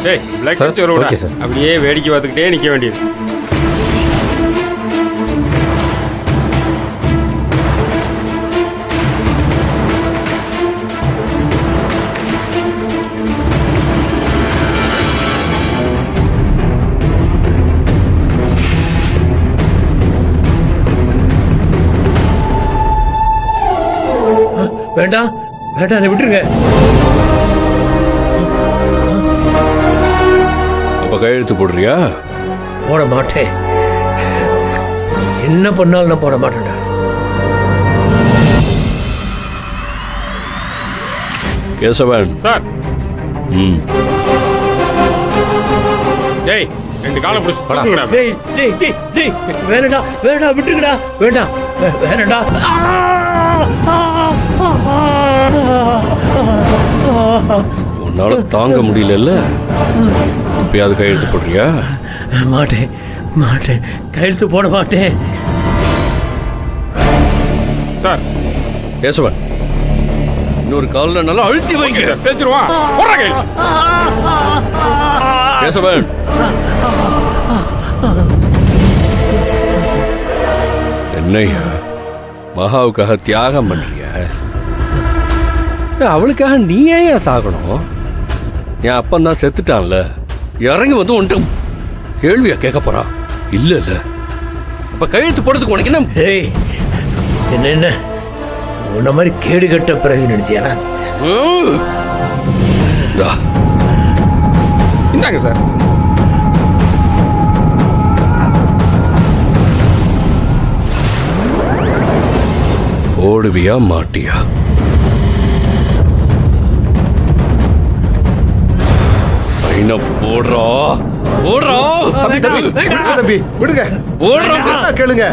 டேய் பிளாக் வச்சு okay sir. அப்படியே வேடிக்கை பார்த்துக்கிட்டே நிற்க வேண்டியது. வேண்டாம் வேண்டாம், என்னை விட்டுருங்க. அப்ப கையெழுத்து போடுறியா? போட மாட்டேன். என்ன பண்ணாலும் நான் போட மாட்டேன்டா. கேசவன். சார். ம். டேய் 2 காலம் பிடிச்சி படங்கடா. டேய் டேய் டேய் டேய், வேணடா வேணடா, விட்டுருங்கடா. வேண்டாம் வேணடா. உன்னால தாங்க முடியல. இப்பயாவது கையெழுத்து போடுறியா? மாட்டேன் மாட்டேன், கையெழுத்து போட மாட்டேன். சார். கேசவன், இன்னொரு காலில் நல்லா அழுத்தி வைங்க. சார் பேச்சிருவான். போடுற கையில். கேசவன். என்னையா மகாவுக்காக தியாகம் பண்றிய? அவளுக்காக நீ ஏன் சாகணும்? என் அப்பன் தான் செத்துட்டான்ல, இறங்கி வந்து உன்ட்டு கேள்வியா கேட்க போறான். இல்ல இல்ல, அப்ப கையெழுத்து போடுறதுக்கு உனக்கு என்ன? ஏய், என்ன என்ன உன்ன மாதிரி கேடு கட்ட பிறகு நினைச்சியானா? இந்தாங்க சார். போடுவியா மாட்டியா? சைன போடுறா போடுறா. தம்பி விடுங்க, தம்பி விடுங்க, போடுறா. கேளுங்க.